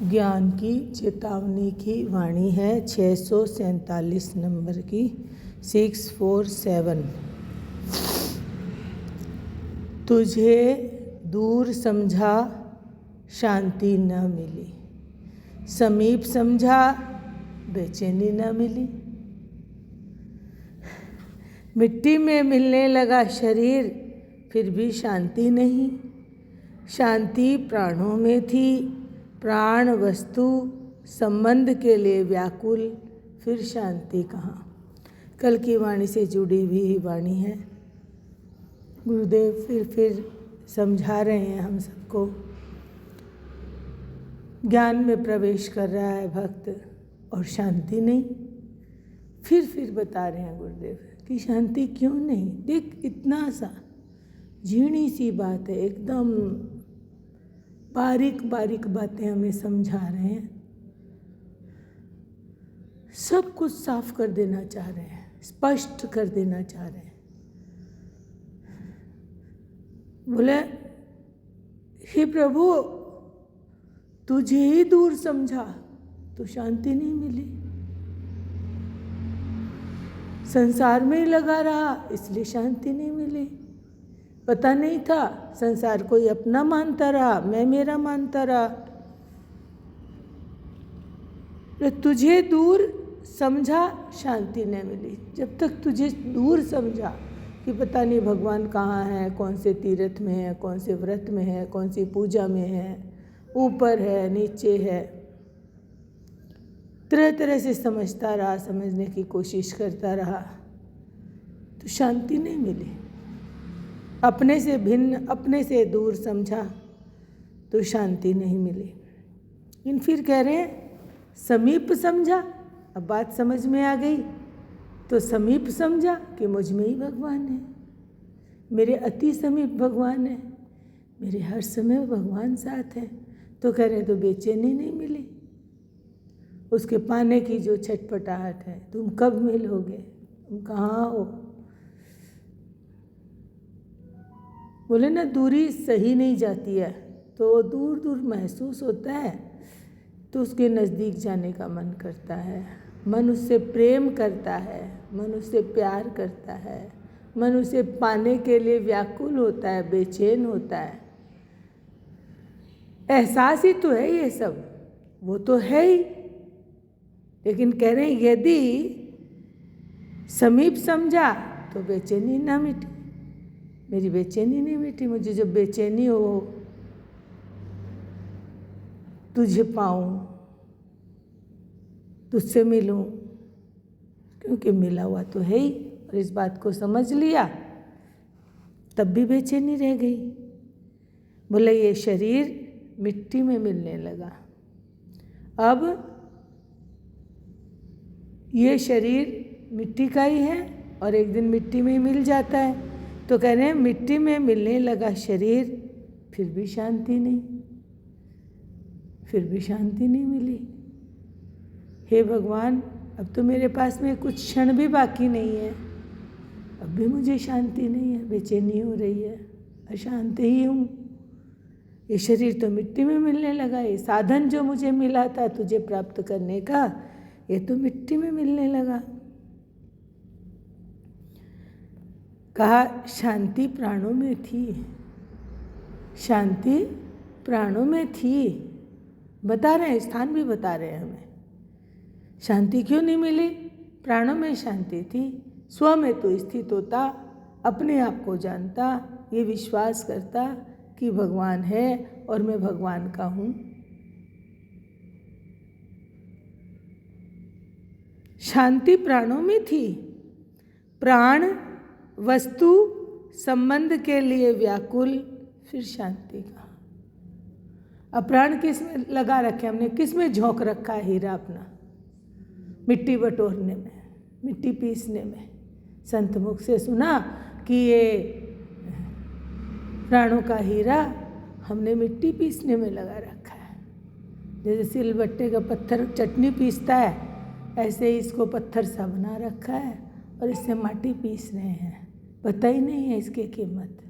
ज्ञान की चेतावनी की वाणी है 647 नंबर की 647। तुझे दूर समझा शांति न मिली, समीप समझा बेचैनी न मिली। मिट्टी में मिलने लगा शरीर फिर भी शांति नहीं। शांति प्राणों में थी, प्राण वस्तु संबंध के लिए व्याकुल, फिर शांति कहाँ। कल की वाणी से जुड़ी हुई वाणी है। गुरुदेव फिर समझा रहे हैं हम सबको। ज्ञान में प्रवेश कर रहा है भक्त और शांति नहीं। फिर बता रहे हैं गुरुदेव कि शांति क्यों नहीं। देख, इतना सा झीणी सी बात है, एकदम बारीक बारीक बातें हमें समझा रहे हैं। सब कुछ साफ कर देना चाह रहे हैं, स्पष्ट कर देना चाह रहे हैं। बोले, हे प्रभु, तुझे ही दूर समझा तो शांति नहीं मिली। संसार में ही लगा रहा इसलिए शांति नहीं मिली। पता नहीं था, संसार को ही अपना मानता रहा, मैं मेरा मानता रहा। तुझे दूर समझा शांति नहीं मिली। जब तक तुझे दूर समझा कि पता नहीं भगवान कहाँ है, कौन से तीर्थ में है, कौन से व्रत में है, कौन सी पूजा में है, ऊपर है नीचे है, तरह तरह से समझता रहा, समझने की कोशिश करता रहा, तो शांति नहीं मिली। अपने से भिन्न, अपने से दूर समझा तो शांति नहीं मिली। लेकिन फिर कह रहे हैं समीप समझा। अब बात समझ में आ गई तो समीप समझा कि मुझ में ही भगवान है, मेरे अति समीप भगवान है, मेरे हर समय भगवान साथ है। तो कह रहे हैं तो बेचैनी नहीं मिली। उसके पाने की जो छटपटाहट है, तुम कब मिलोगे, तुम कहाँ हो। बोले ना, दूरी सही नहीं जाती है तो दूर दूर महसूस होता है तो उसके नज़दीक जाने का मन करता है। मन उससे प्रेम करता है, मन उससे प्यार करता है, मन उसे पाने के लिए व्याकुल होता है, बेचैन होता है। एहसास ही तो है ये सब, वो तो है ही। लेकिन कह रहे हैं यदि समीप समझा तो बेचैनी ना मिटी। मेरी बेचैनी नहीं मिटी। मुझे जब बेचैनी हो तुझे पाऊं, तुझसे मिलूं, क्योंकि मिला हुआ तो है ही। और इस बात को समझ लिया तब भी बेचैनी रह गई। बोले ये शरीर मिट्टी में मिलने लगा। अब ये शरीर मिट्टी का ही है और एक दिन मिट्टी में ही मिल जाता है। तो कह रहे हैं मिट्टी में मिलने लगा शरीर फिर भी शांति नहीं, फिर भी शांति नहीं मिली। हे भगवान, अब तो मेरे पास में कुछ क्षण भी बाकी नहीं है, अब भी मुझे शांति नहीं है, बेचैनी हो रही है, अशांत ही हूँ। ये शरीर तो मिट्टी में मिलने लगा। ये साधन जो मुझे मिला था तुझे प्राप्त करने का, ये तो मिट्टी में मिलने लगा। कहा शांति प्राणों में थी, शांति प्राणों में थी। बता रहे हैं, स्थान भी बता रहे हैं हमें। शांति क्यों नहीं मिली? प्राणों में शांति थी। स्व में तो स्थित होता, अपने आप को जानता, ये विश्वास करता कि भगवान है और मैं भगवान का हूँ। शांति प्राणों में थी, प्राण वस्तु संबंध के लिए व्याकुल, फिर शांति कहाँ। अब प्राण किस में लगा रखे हमने, किस में झोंक रखा है हीरा अपना? मिट्टी बटोरने में, मिट्टी पीसने में। संत मुख से सुना कि ये प्राणों का हीरा हमने मिट्टी पीसने में लगा रखा है। जैसे सिलबट्टे का पत्थर चटनी पीसता है, ऐसे ही इसको पत्थर सा बना रखा है और इससे माटी पीस रहे हैं। पता ही नहीं है इसकी कीमत।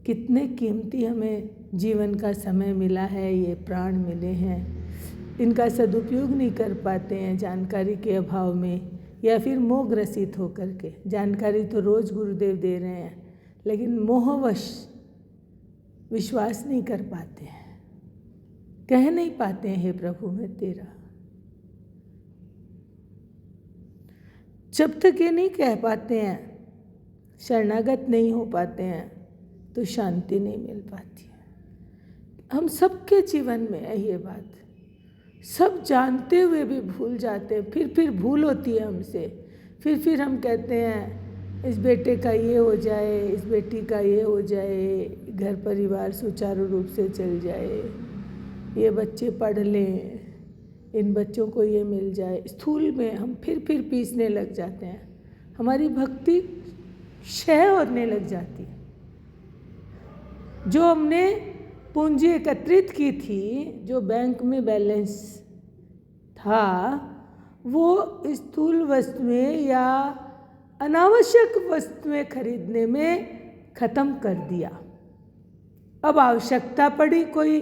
कितने कीमती हमें जीवन का समय मिला है, ये प्राण मिले हैं, इनका सदुपयोग नहीं कर पाते हैं जानकारी के अभाव में, या फिर मोह ग्रसित होकर के। जानकारी तो रोज गुरुदेव दे रहे हैं, लेकिन मोहवश विश्वास नहीं कर पाते हैं, कह नहीं पाते हैं हे प्रभु मैं तेरा। जब तक ये नहीं कह पाते हैं, शरणागत नहीं हो पाते हैं, तो शांति नहीं मिल पाती है। हम सबके जीवन में है ये बात, सब जानते हुए भी भूल जाते हैं, फिर भूल होती है हमसे, फिर हम कहते हैं इस बेटे का ये हो जाए, इस बेटी का ये हो जाए, घर परिवार सुचारू रूप से चल जाए, ये बच्चे पढ़ लें, इन बच्चों को ये मिल जाए। स्थूल में हम फिर पीसने लग जाते हैं, हमारी भक्ति क्षय होने लग जाती है। जो हमने पूंजी एकत्रित की थी, जो बैंक में बैलेंस था, वो स्थूल वस्तु में या अनावश्यक वस्तुएं खरीदने में खत्म कर दिया। अब आवश्यकता पड़ी कोई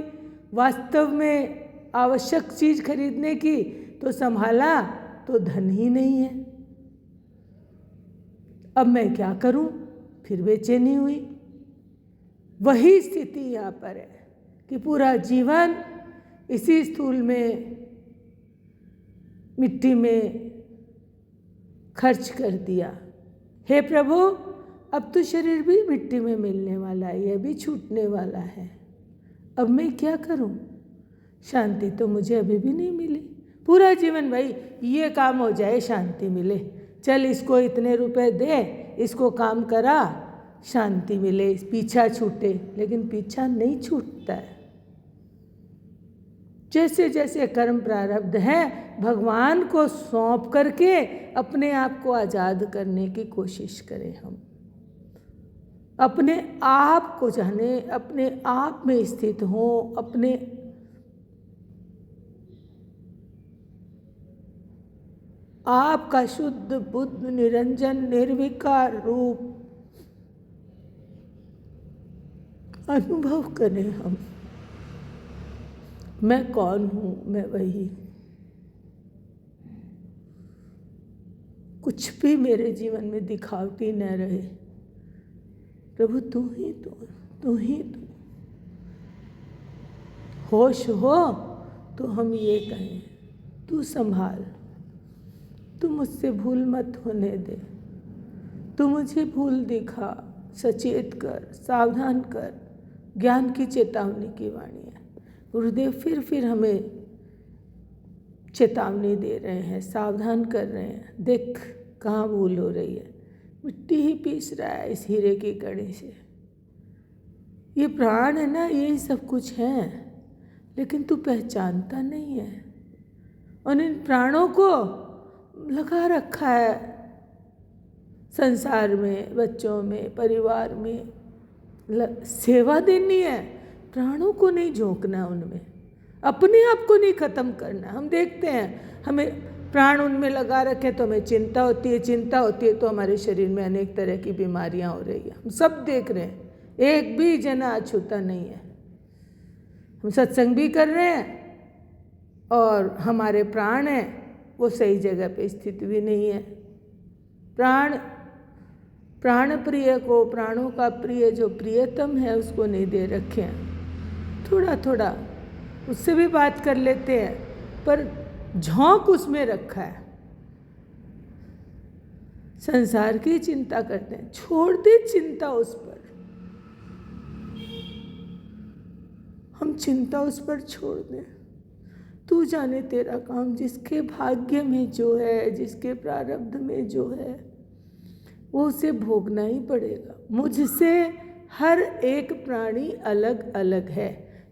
वास्तव में आवश्यक चीज खरीदने की, तो संभाला तो धन ही नहीं है। अब मैं क्या करूं? फिर बेचैनी हुई। वही स्थिति यहाँ पर है कि पूरा जीवन इसी स्थूल में, मिट्टी में खर्च कर दिया। हे प्रभु, अब तो शरीर भी मिट्टी में मिलने वाला है, यह भी छूटने वाला है। अब मैं क्या करूं? शांति तो मुझे अभी भी नहीं मिली। पूरा जीवन भाई ये काम हो जाए शांति मिले, चल इसको इतने रुपए दे, इसको काम करा, शांति मिले, पीछा छूटे। लेकिन पीछा नहीं छूटता है। जैसे जैसे कर्म प्रारब्ध है, भगवान को सौंप करके अपने आप को आज़ाद करने की कोशिश करें। हम अपने आप को जाने, अपने आप में स्थित हों, अपने आप का शुद्ध बुद्ध निरंजन निर्विकार रूप अनुभव करें। हम मैं कौन हूँ? मैं वही हूँ। कुछ भी मेरे जीवन में दिखावटी न रहे। प्रभु तू ही तू ही तू। होश हो तो हम ये कहें, तू संभाल, तू मुझसे भूल मत होने दे, तू मुझे भूल दिखा, सचेत कर, सावधान कर। ज्ञान की चेतावनी की वाणी है। गुरुदेव फिर हमें चेतावनी दे रहे हैं, सावधान कर रहे हैं। देख कहाँ भूल हो रही है, मिट्टी ही पीस रहा है इस हीरे की कड़ी से। ये प्राण है ना, यही सब कुछ है, लेकिन तू पहचानता नहीं है। और इन प्राणों को लगा रखा है संसार में, बच्चों में, परिवार में। सेवा देनी है, प्राणों को नहीं झोंकना, उनमें अपने आप को नहीं खत्म करना। हम देखते हैं हमें प्राण उनमें लगा रखे तो हमें चिंता होती है तो हमारे शरीर में अनेक तरह की बीमारियां हो रही है। हम सब देख रहे हैं, एक भी जना अछूता नहीं है। हम सत्संग भी कर रहे हैं और हमारे प्राण हैं वो सही जगह पे स्थित भी नहीं है। प्राण प्रिय को, प्राणों का प्रिय जो प्रियतम है उसको नहीं दे रखे हैं। थोड़ा उससे भी बात कर लेते हैं, पर झोंक उसमें रखा है। संसार की चिंता करते हैं, छोड़ दे चिंता उस पर। हम चिंता उस पर छोड़ दें। तू जाने तेरा काम, जिसके भाग्य में जो है, जिसके प्रारब्ध में जो है, वो उसे भोगना ही पड़ेगा। मुझसे हर एक प्राणी अलग अलग है,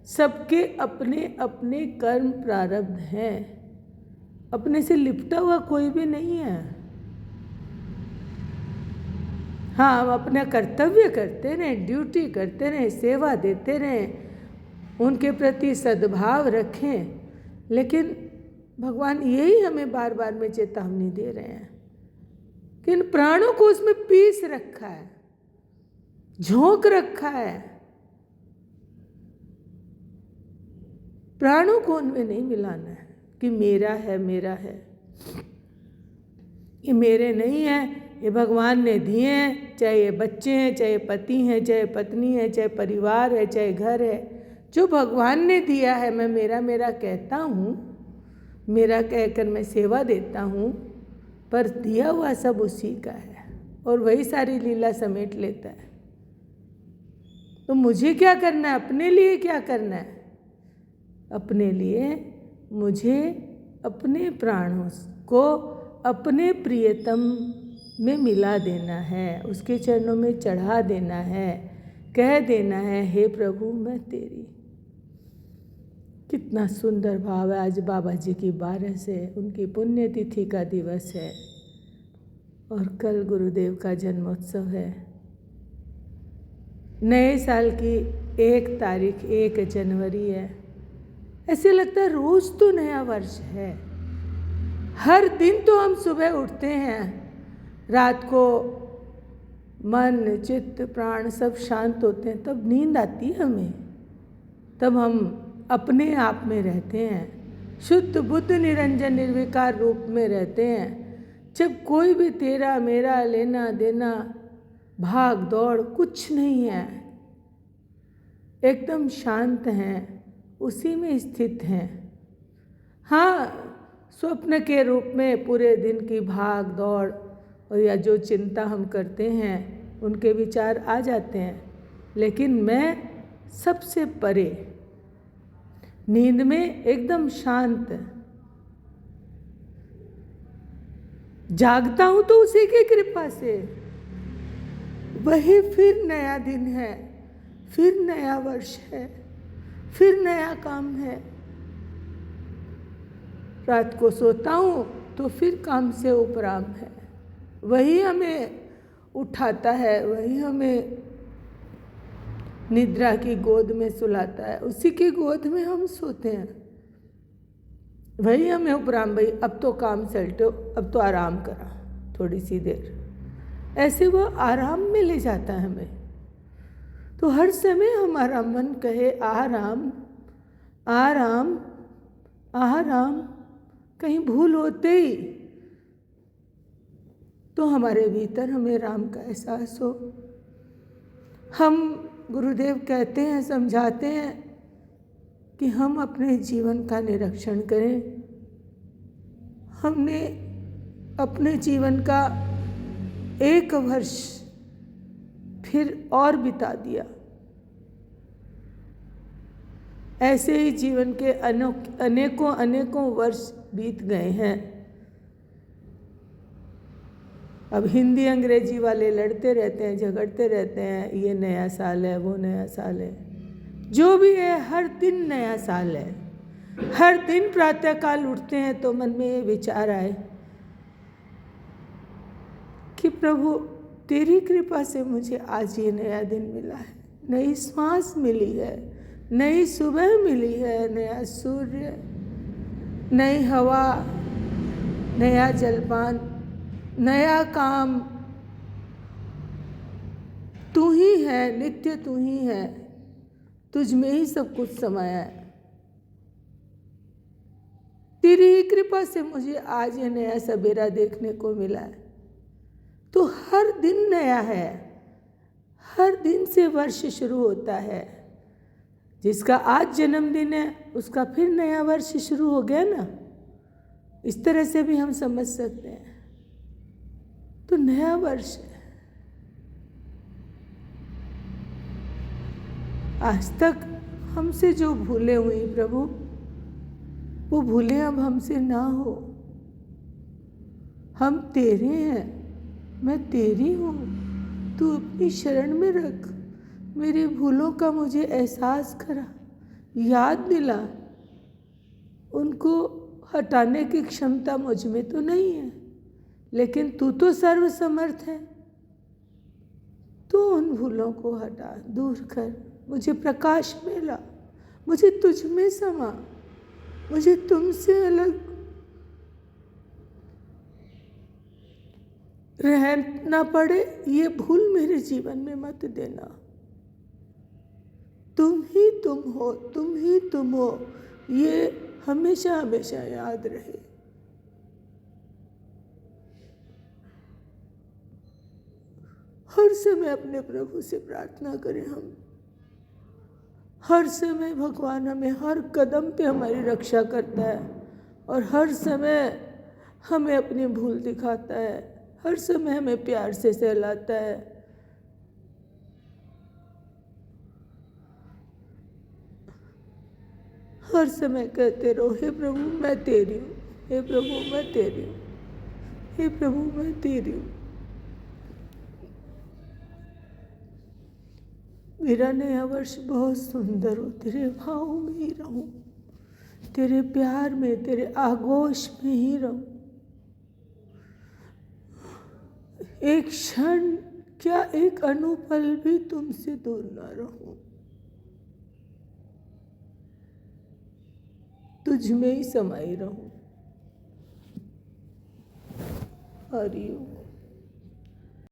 सबके अपने अपने कर्म प्रारब्ध हैं। अपने से लिपटा हुआ कोई भी नहीं है। हाँ, हम अपना कर्तव्य करते रहें, ड्यूटी करते रहें, सेवा देते रहें, उनके प्रति सद्भाव रखें। लेकिन भगवान यही हमें बार बार में चेतावनी दे रहे हैं कि इन प्राणों को उसमें पीस रखा है, झोंक रखा है। प्राणों को उनमें नहीं मिलाना है कि मेरा है, मेरा है। ये मेरे नहीं है, ये भगवान ने दिए हैं, चाहे ये बच्चे हैं, चाहे पति हैं, चाहे पत्नी है, चाहे परिवार है, चाहे घर है, जो भगवान ने दिया है मैं मेरा मेरा कहता हूँ, मेरा कहकर मैं सेवा देता हूँ, पर दिया हुआ सब उसी का है और वही सारी लीला समेट लेता है। तो मुझे क्या करना है, अपने लिए क्या करना है? अपने लिए मुझे अपने प्राणों को अपने प्रियतम में मिला देना है, उसके चरणों में चढ़ा देना है, कह देना है हे प्रभु मैं तेरी। कितना सुंदर भाव है। आज बाबा जी की 12 है, उनकी पुण्यतिथि का दिवस है और कल गुरुदेव का जन्मोत्सव है। नए साल की 1 तारीख 1 जनवरी है। ऐसे लगता है रोज तो नया वर्ष है। हर दिन तो हम सुबह उठते हैं, रात को मन चित्त प्राण सब शांत होते हैं, तब नींद आती है हमें, तब हम अपने आप में रहते हैं, शुद्ध बुद्ध निरंजन निर्विकार रूप में रहते हैं। जब कोई भी तेरा मेरा लेना देना भाग दौड़ कुछ नहीं है, एकदम शांत हैं, उसी में स्थित हैं। हाँ, स्वप्न के रूप में पूरे दिन की भाग दौड़ और या जो चिंता हम करते हैं उनके विचार आ जाते हैं, लेकिन मैं सबसे परे नींद में एकदम शांत जागता हूँ तो उसी की कृपा से। वही फिर नया दिन है, फिर नया वर्ष है, फिर नया काम है। रात को सोता हूँ तो फिर काम से उपराम है, वही हमें उठाता है, वही हमें निद्रा की गोद में सुलाता है, उसी की गोद में हम सोते हैं, वही हमें उपराम, भाई अब तो काम सलटो, अब तो आराम करा थोड़ी सी देर, ऐसे वो आराम में ले जाता है हमें। तो हर समय हमारा मन कहे आराम आराम आराम, कहीं भूल होते ही तो हमारे भीतर हमें राम का एहसास हो। हम गुरुदेव कहते हैं, समझाते हैं कि हम अपने जीवन का निरीक्षण करें। हमने अपने जीवन का 1 वर्ष फिर और बिता दिया। ऐसे ही जीवन के अनेकों अनेकों वर्ष बीत गए हैं। अब हिंदी अंग्रेजी वाले लड़ते रहते हैं, झगड़ते रहते हैं, ये नया साल है, वो नया साल है, जो भी है हर दिन नया साल है। हर दिन प्रातःकाल उठते हैं तो मन में ये विचार आए कि प्रभु तेरी कृपा से मुझे आज ये नया दिन मिला है, नई सांस मिली है, नई सुबह मिली है, नया सूर्य, नई हवा, नया जलपान, नया काम। तू ही है, नित्य तू ही है, तुझ में ही सब कुछ समाया है। तेरी ही कृपा से मुझे आज ये नया सवेरा देखने को मिला है। तो हर दिन नया है, हर दिन से वर्ष शुरू होता है। जिसका आज जन्मदिन है उसका फिर नया वर्ष शुरू हो गया ना, इस तरह से भी हम समझ सकते हैं। तो नया वर्ष है। आज तक हमसे जो भूले हुई प्रभु, वो भूले अब हमसे ना हो। हम तेरे हैं, मैं तेरी हूँ, तू अपनी शरण में रख। मेरी भूलों का मुझे एहसास करा, याद दिला। उनको हटाने की क्षमता मुझ में तो नहीं है, लेकिन तू तो सर्वसमर्थ है। तू उन भूलों को हटा, दूर कर, मुझे प्रकाश में ला, मुझे तुझ में समा, मुझे तुमसे अलग रहना पड़े ये भूल मेरे जीवन में मत देना। तुम ही तुम हो, तुम ही तुम हो, ये हमेशा हमेशा याद रहे। हर समय अपने प्रभु से प्रार्थना करें हम। हर समय भगवान हमें हर कदम पे हमारी रक्षा करता है और हर समय हमें अपनी भूल दिखाता है, हर समय हमें प्यार से सहलाता है। हर समय कहते रहो, हे प्रभु मैं तेरी हूँ, हे प्रभु मैं तेरी हूँ, हे प्रभु मैं तेरी हूँ। मेरा नया वर्ष बहुत सुंदर हो, तेरे भाव में ही रहूं, तेरे प्यार में, तेरे आगोश में ही रहूं। एक क्षण क्या, एक अनुपल भी तुमसे दूर ना रहूं। तुझ में ही समाई रहूं। हरि ओम।